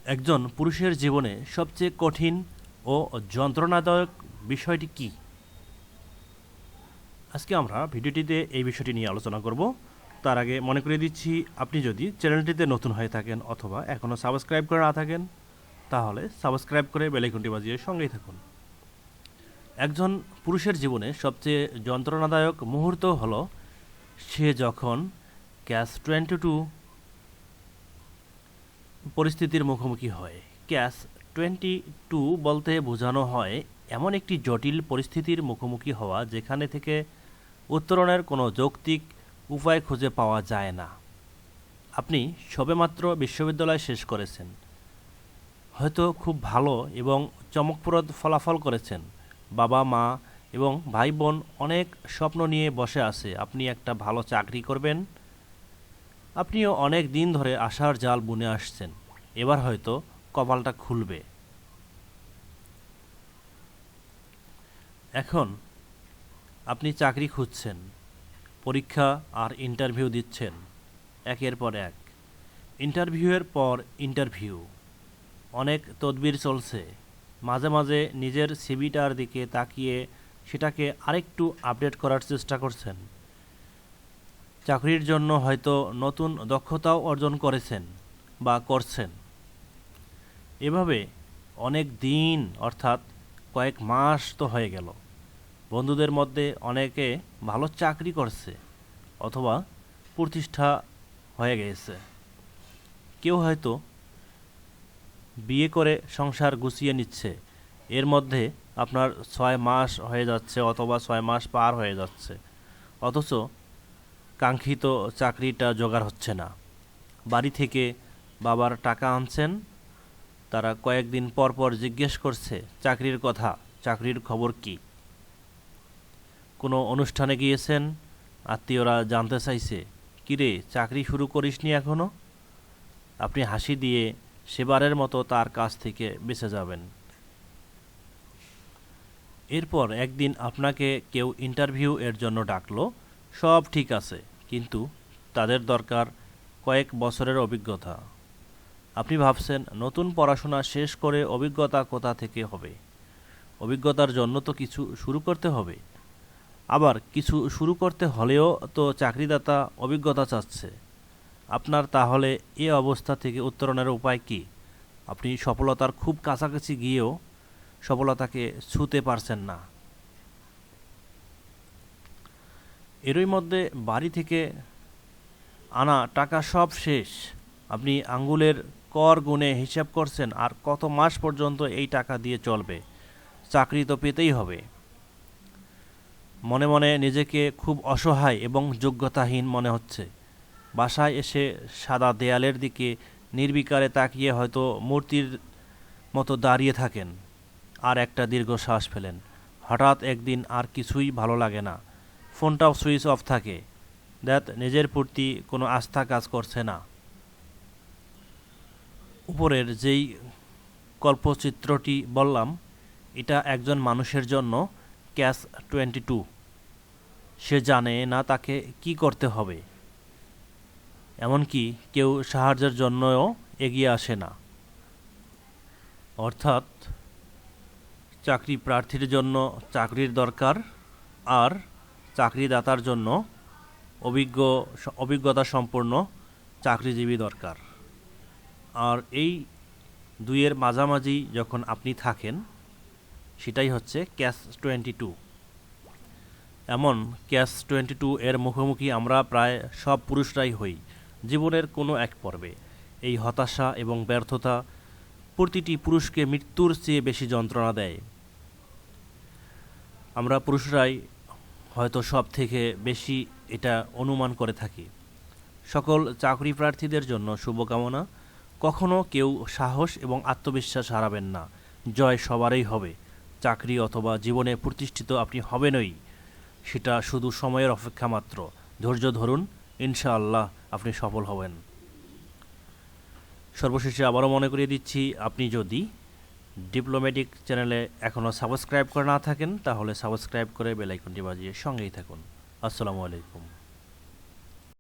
একজন পুরুষের জীবনে সবচেয়ে কঠিন ও যন্ত্রণাদায়ক বিষয়টি কি? আজকে আমরা ভিডিওটিতে এই বিষয়টি নিয়ে আলোচনা করব। তার আগে মনে করিয়ে দিচ্ছি, আপনি যদি চ্যানেলটিতে নতুন হয়ে থাকেন অথবা এখনও সাবস্ক্রাইব করে না থাকেন, তাহলে সাবস্ক্রাইব করে বেল আইকনটি বাজিয়ে সঙ্গেই থাকুন। একজন পুরুষের জীবনে সবচেয়ে যন্ত্রণাদায়ক মুহূর্ত হলো সে যখন ক্যাচ-22 পরিস্থিতির মুখোমুখি হয়। ক্যাচ-22 বলতে বোঝানো হয় এমন একটি জটিল পরিস্থিতির মুখোমুখি হওয়া যেখানে থেকে উত্তরণের কোনো যৌক্তিক উপায় খুঁজে পাওয়া যায় না। আপনি সবেমাত্র বিশ্ববিদ্যালয় শেষ করেছেন, হয়তো খুব ভালো এবং চমকপ্রদ ফলাফল করেছেন। বাবা মা এবং ভাই বোন অনেক স্বপ্ন নিয়ে বসে আছে আপনি একটা ভালো চাকরি করবেন। আপনিও অনেক দিন ধরে আশার জাল বুনে আসছেন, এবার হয়তো কপালটা খুলবে। এখন আপনি চাকরি খুঁজছেন, পরীক্ষা আর ইন্টারভিউ দিচ্ছেন একের পর এক, ইন্টারভিউয়ের পর ইন্টারভিউ, অনেক তদবির চলছে। মাঝে মাঝে নিজের সিভিটার দিকে তাকিয়ে সেটাকে আরেকটু আপডেট করার চেষ্টা করছেন। চাকরির জন্য হয়তো নতুন দক্ষতাও অর্জন করেছেন বা করছেন। এভাবে অনেক দিন, অর্থাৎ কয়েক মাস তো হয়ে গেল। বন্ধুদের মধ্যে অনেকে ভালো চাকরি করছে অথবা প্রতিষ্ঠা হয়ে গেছে। কেউ হয়তো বিয়ে করে সংসার গুছিয়ে নিচ্ছে, এর মধ্যে আপনার 6 মাস হয়ে যাচ্ছে অথবা 6 মাস পার হয়ে যাচ্ছে, অথচ কাঙ্ক্ষিত চাকরিটা জোগাড় হচ্ছে না। বাড়ি থেকে বাবার টাকা আনছেন, তারা কয়েকদিন পর পর জিজ্ঞেস করছে চাকরির কথা, চাকরির খবর কি। কোনো অনুষ্ঠানে গিয়েছেন, আত্মীয়রা জানতে চাইছে, কিরে চাকরি শুরু করিসনি এখনও? আপনি হাসি দিয়ে সেবারের মতো তার কাছ থেকে বেঁচে যাবেন। এরপর একদিন আপনাকে কেউ ইন্টারভিউ এর জন্য ডাকলো, সব ঠিক আছে, কিন্তু তাদের দরকার কয়েক বছরের অভিজ্ঞতা। আপনি ভাবছেন নতুন পড়াশোনা শেষ করে অভিজ্ঞতা কোথা থেকে হবে? অভিজ্ঞতার জন্য তো কিছু শুরু করতে হবে। আবার কিছু শুরু করতে হলেও তো চাকরিদাতা অভিজ্ঞতা চাচ্ছে আপনার। তাহলে এ অবস্থা থেকে উত্তরণের উপায় কি? আপনি সফলতার খুব কাছাকাছি গিয়েও সফলতাকে ছুঁতে পারছেন না। এরই মধ্যে বাড়ি থেকে আনা টাকা সব শেষ। আপনি আঙ্গুলের কর গুণে হিসাব করছেন আর কত মাস পর্যন্ত এই টাকা দিয়ে চলবে। চাকরি তো পেতেই হবে। মনে মনে নিজেকে খুব অসহায় এবং যোগ্যতাহীন মনে হচ্ছে। বাসায় এসে সাদা দেয়ালের দিকে নির্বিকারে তাকিয়ে হয়তো মূর্তির মতো দাঁড়িয়ে থাকেন, আর একটা দীর্ঘশ্বাস ফেলেন। হঠাৎ একদিন আর কিছুই ভালো লাগে না, ফোনটাও সুইচ অফ থাকে। নিজের প্রতি কোনো আস্থা কাজ করছে না। উপরের যেই কল্পচিত্রটি বললাম, এটা একজন মানুষের জন্য ক্যাচ-22। সে জানে না তাকে কি করতে হবে, এমনকি কেউ সাহায্যের জন্যও এগিয়ে আসে না। অর্থাৎ চাকরি প্রার্থীর জন্য চাকরির দরকার, আর চাকরিদাতার জন্য অভিজ্ঞতা সম্পন্ন চাকরিজীবী দরকার। আর এই দুইয়ের মাঝামাঝি যখন আপনি থাকেন, সেটাই হচ্ছে ক্যাচ-22। এমন ক্যাচ-22 এর মুখোমুখি আমরা প্রায় সব পুরুষরাই হই জীবনের কোনো এক পর্বে। এই হতাশা এবং ব্যর্থতা প্রতিটি পুরুষকে মৃত্যুর চেয়ে বেশি যন্ত্রণা দেয়। আমরা পুরুষরাই হয়তো সব থেকে বেশি এটা অনুমান করে থাকি। সকল চাকরি প্রার্থীদের জন্য শুভকামনা। কখনো কেউ সাহস এবং আত্মবিশ্বাস হারাবেন না। জয় সবারই হবে। চাকরি অথবা জীবনে প্রতিষ্ঠিত আপনি হবেনই, সেটা শুধু সময়ের অপেক্ষা মাত্র। ধৈর্য ধরুন, ইনশাআল্লাহ আপনি সফল হবেন। সর্বশেষে আবারও মনে করিয়ে দিচ্ছি, আপনি যদি ডিপ্লোম্যাটিক চ্যানেলে এখনও সাবস্ক্রাইব করে না থাকেন, তাহলে সাবস্ক্রাইব করে বেল আইকনটি বাজিয়ে সঙ্গেই থাকুন। আসসালামু আলাইকুম।